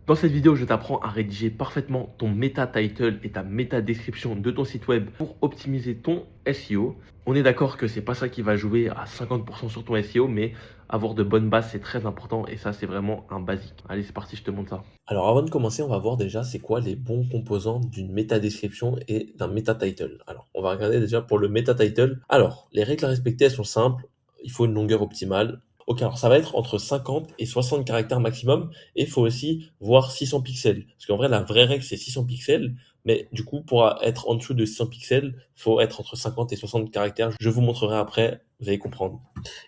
Dans cette vidéo, je t'apprends à rédiger parfaitement ton meta title et ta meta description de ton site web pour optimiser ton SEO. On est d'accord que c'est pas ça qui va jouer à 50% sur ton SEO, mais avoir de bonnes bases, c'est très important et ça, c'est vraiment un basique. Allez, c'est parti, je te montre ça. Alors avant de commencer, on va voir déjà c'est quoi les bons composants d'une meta description et d'un meta title. Alors on va regarder déjà pour le meta title. Alors les règles à respecter, elles sont simples. Il faut une longueur optimale. Ok, alors ça va être entre 50 et 60 caractères maximum et il faut aussi voir 600 pixels. Parce qu'en vrai, la vraie règle c'est 600 pixels, mais du coup pour être en dessous de 600 pixels, il faut être entre 50 et 60 caractères. Je vous montrerai après, vous allez comprendre.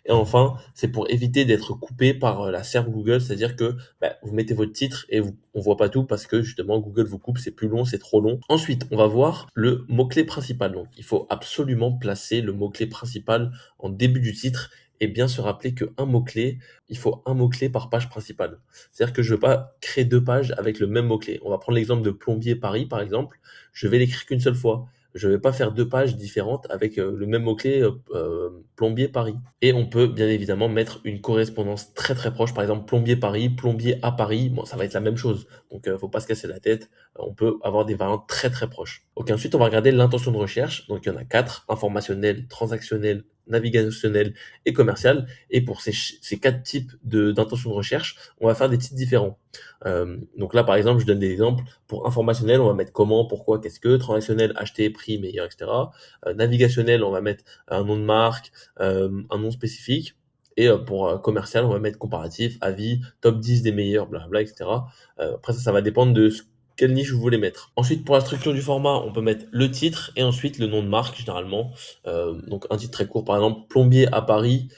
Et enfin, c'est pour éviter d'être coupé par la SERP Google, c'est-à-dire que vous mettez votre titre et on voit pas tout parce que justement Google vous coupe, c'est plus long, c'est trop long. Ensuite, on va voir le mot-clé principal. Donc, il faut absolument placer le mot-clé principal en début du titre et bien se rappeler qu'un mot-clé, il faut un mot-clé par page principale. C'est-à-dire que je ne veux pas créer deux pages avec le même mot-clé. On va prendre l'exemple de plombier Paris, par exemple. Je vais l'écrire qu'une seule fois. Je ne vais pas faire deux pages différentes avec le même mot-clé plombier Paris. Et on peut bien évidemment mettre une correspondance très très proche, par exemple plombier Paris, plombier à Paris, bon ça va être la même chose, donc faut pas se casser la tête. On peut avoir des variantes très très proches. Ok, ensuite on va regarder l'intention de recherche, donc il y en a quatre: informationnel, transactionnel, navigationnel et commercial. Et pour ces quatre types d'intention de recherche, on va faire des titres différents. Donc là par exemple, je donne des exemples. Pour informationnel, on va mettre comment, pourquoi, qu'est-ce que. Transactionnel, acheter, prix, meilleur, etc. Navigationnel, on va mettre un nom de marque, un nom spécifique. Et pour commercial, on va mettre comparatif, avis, top 10 des meilleurs, blablabla, etc. Après, ça va dépendre de quelle niche vous voulez mettre. Ensuite, pour la structure du format, on peut mettre le titre et ensuite le nom de marque, généralement. Donc, un titre très court, par exemple, plombier à Paris,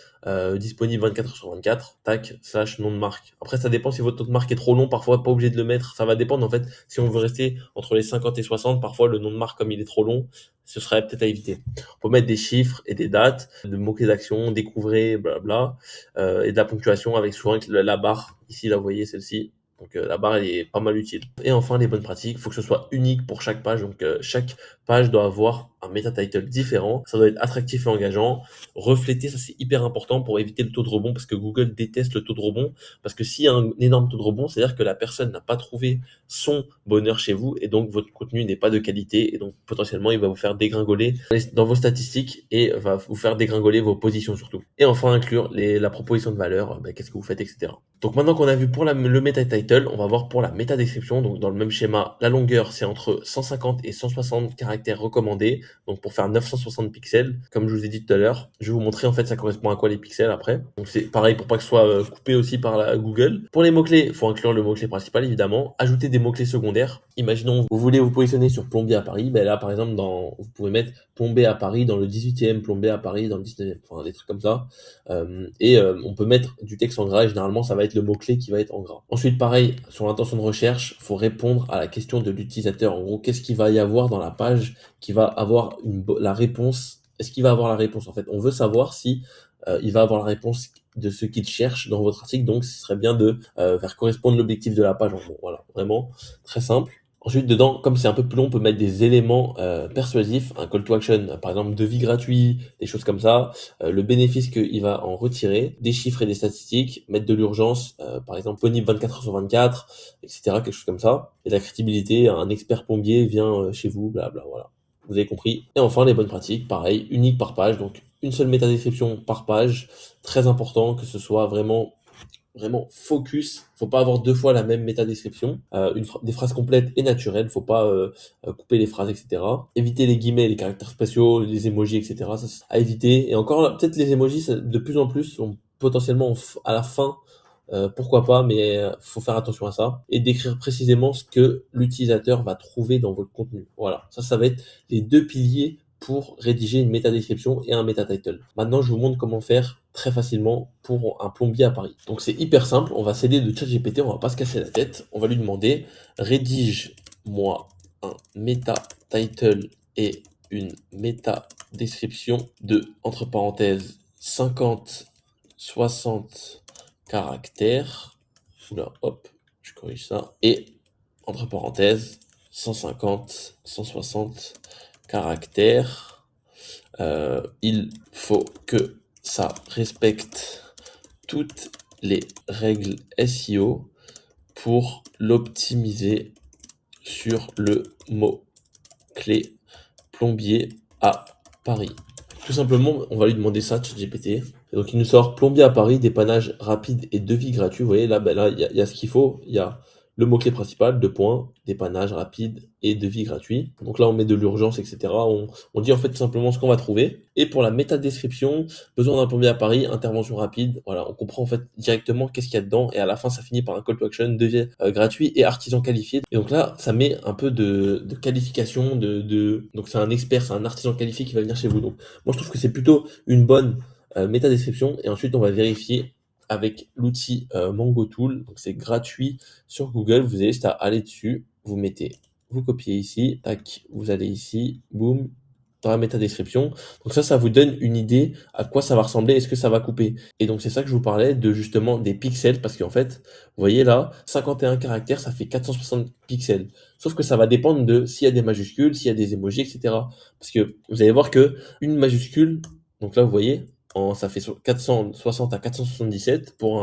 disponible 24 heures sur 24, tac, slash nom de marque. Après, ça dépend si votre nom de marque est trop long, parfois pas obligé de le mettre. Ça va dépendre, en fait, si on veut rester entre les 50 et 60, parfois le nom de marque, comme il est trop long, ce serait peut-être à éviter. On peut mettre des chiffres et des dates, de mots-clés d'action, découvrez, blabla, et de la ponctuation avec souvent la barre. Ici, là, vous voyez celle-ci. Donc la barre elle est pas mal utile. Et enfin, les bonnes pratiques, il faut que ce soit unique pour chaque page. Donc chaque page doit avoir un meta title différent. Ça doit être attractif et engageant. Refléter, ça c'est hyper important pour éviter le taux de rebond, parce que Google déteste le taux de rebond. Parce que s'il y a un énorme taux de rebond, c'est-à-dire que la personne n'a pas trouvé son bonheur chez vous et donc votre contenu n'est pas de qualité et donc potentiellement il va vous faire dégringoler dans vos statistiques et va vous faire dégringoler vos positions surtout. Et enfin, inclure la proposition de valeur, qu'est-ce que vous faites, etc. Donc maintenant qu'on a vu pour le meta title, on va voir pour la meta description. Donc dans le même schéma, la longueur c'est entre 150 et 160 caractères recommandés. Donc pour faire 960 pixels, comme je vous ai dit tout à l'heure, je vais vous montrer en fait ça correspond à quoi les pixels après. Donc c'est pareil pour pas que ce soit coupé aussi par la Google. Pour les mots-clés, il faut inclure le mot-clé principal évidemment, ajouter des mots-clés secondaires. Imaginons vous voulez vous positionner sur plombier à Paris, là par exemple vous pouvez mettre plombier à Paris dans le 18e, plombier à Paris dans le 19e, enfin des trucs comme ça. On peut mettre du texte en gras et généralement ça va être le mot-clé qui va être en gras. Ensuite pareil, sur l'intention de recherche, il faut répondre à la question de l'utilisateur. En gros, qu'est-ce qu'il va y avoir dans la page qui va avoir la réponse. Est-ce qu'il va avoir la réponse en fait? On veut savoir si il va avoir la réponse de ce qu'il cherche dans votre article, donc ce serait bien de faire correspondre l'objectif de la page en gros. Voilà, vraiment très simple. Ensuite, dedans, comme c'est un peu plus long, on peut mettre des éléments persuasifs, un call to action, par exemple devis gratuit, des choses comme ça, le bénéfice qu'il va en retirer, des chiffres et des statistiques, mettre de l'urgence, par exemple disponible 24 heures sur 24, etc., quelque chose comme ça, et de la crédibilité, un expert plombier vient chez vous, blabla, voilà. Vous avez compris. Et enfin, les bonnes pratiques, pareil, unique par page, donc une seule métadescription par page, très important que ce soit vraiment focus. Faut pas avoir deux fois la même méta description. Des phrases complètes et naturelles. Faut pas couper les phrases, etc. Éviter les guillemets, les caractères spéciaux, les emojis, etc. Ça, c'est à éviter. Et encore, peut-être les emojis, de plus en plus, sont potentiellement à la fin. Pourquoi pas, mais faut faire attention à ça. Et décrire précisément ce que l'utilisateur va trouver dans votre contenu. Voilà. Ça va être les deux piliers pour rédiger une métadescription et un méta title. Maintenant, je vous montre comment faire très facilement pour un plombier à Paris. Donc c'est hyper simple, on va s'aider de ChatGPT, on va pas se casser la tête, on va lui demander rédige-moi un méta title et une méta description de entre parenthèses 50 60 caractères. Oula, hop, je corrige ça, et entre parenthèses 150 160 caractères. Il faut que ça respecte toutes les règles SEO pour l'optimiser sur le mot-clé plombier à Paris. Tout simplement, on va lui demander ça, ChatGPT. Et donc, il nous sort plombier à Paris, dépannage rapide et devis gratuit. Vous voyez, là, ben là, il y a ce qu'il faut. Il y a le mot-clé principal, 2 points, dépannage rapide et devis gratuit. Donc là, on met de l'urgence, etc. On dit en fait tout simplement ce qu'on va trouver. Et pour la méta-description, besoin d'un plombier à Paris, intervention rapide. Voilà, on comprend en fait directement qu'est-ce qu'il y a dedans. Et à la fin, ça finit par un call to action, devis gratuit et artisan qualifié. Et donc là, ça met un peu de qualification. Donc c'est un expert, c'est un artisan qualifié qui va venir chez vous. Donc moi, je trouve que c'est plutôt une bonne méta-description. Et ensuite, on va vérifier avec l'outil Mango Tool. Donc c'est gratuit sur Google. Vous avez juste à aller dessus, vous copiez ici, tac, vous allez ici, boum, dans la méta-description. Donc ça vous donne une idée à quoi ça va ressembler et ce que ça va couper. Et donc c'est ça que je vous parlais de justement des pixels, parce qu'en fait, vous voyez là, 51 caractères, ça fait 460 pixels. Sauf que ça va dépendre de s'il y a des majuscules, s'il y a des emojis, etc. Parce que vous allez voir que une majuscule, donc là vous voyez, ça fait 460 à 477 pour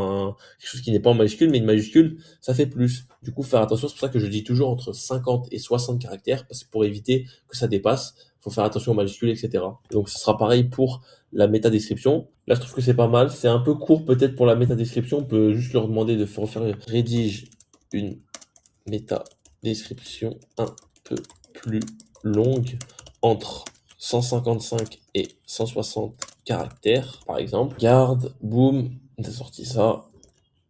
quelque chose qui n'est pas en majuscule, mais une majuscule, ça fait plus. Du coup, faire attention, c'est pour ça que je dis toujours entre 50 et 60 caractères, parce que pour éviter que ça dépasse, il faut faire attention aux majuscules, etc. Donc, ce sera pareil pour la méta-description. Là, je trouve que c'est pas mal. C'est un peu court peut-être pour la méta-description. On peut juste leur demander de refaire rédige une méta-description un peu plus longue entre 155 et 160 caractères, par exemple. Garde, boum, on a sorti ça.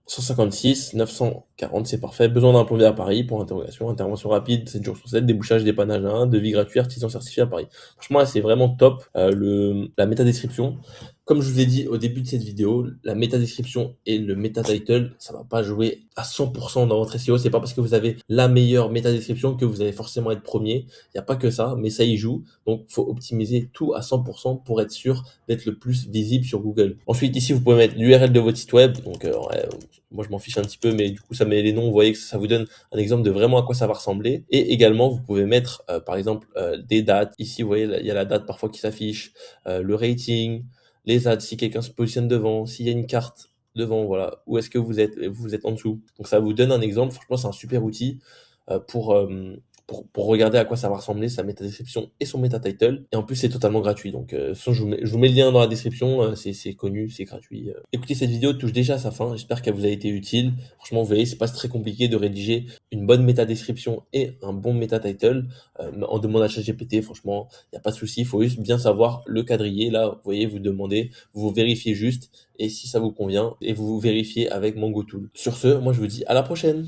156, 940, c'est parfait. Besoin d'un plombier à Paris pour interrogation. Intervention rapide, 7 jours sur 7. Débouchage, dépannage à 1. Devis gratuit, artisan certifié à Paris. Franchement, là, c'est vraiment top. La méta-description. Comme je vous ai dit au début de cette vidéo, la méta-description et le méta-title, ça va pas jouer à 100% dans votre SEO. C'est pas parce que vous avez la meilleure méta-description que vous allez forcément être premier. Il n'y a pas que ça, mais ça y joue. Donc, il faut optimiser tout à 100% pour être sûr d'être le plus visible sur Google. Ensuite, ici, vous pouvez mettre l'URL de votre site web. Donc, moi, je m'en fiche un petit peu, mais du coup, ça met les noms. Vous voyez que ça vous donne un exemple de vraiment à quoi ça va ressembler. Et également, vous pouvez mettre, par exemple, des dates. Ici, vous voyez, il y a la date parfois qui s'affiche, le rating, les ads, si quelqu'un se positionne devant, s'il y a une carte devant, voilà. Où est-ce que vous êtes en dessous. Donc, ça vous donne un exemple. Franchement, c'est un super outil pour regarder à quoi ça va ressembler, sa méta-description et son méta-title. Et en plus, c'est totalement gratuit. Donc, je vous mets le lien dans la description. C'est connu, c'est gratuit. Écoutez, cette vidéo touche déjà à sa fin. J'espère qu'elle vous a été utile. Franchement, vous voyez, c'est pas très compliqué de rédiger une bonne méta-description et un bon méta-title. En demandant à ChatGPT, franchement, il n'y a pas de souci. Il faut juste bien savoir le quadriller. Là, vous voyez, vous demandez, vous vérifiez juste. Et si ça vous convient, et vous vérifiez avec Mango Tool. Sur ce, moi, je vous dis à la prochaine.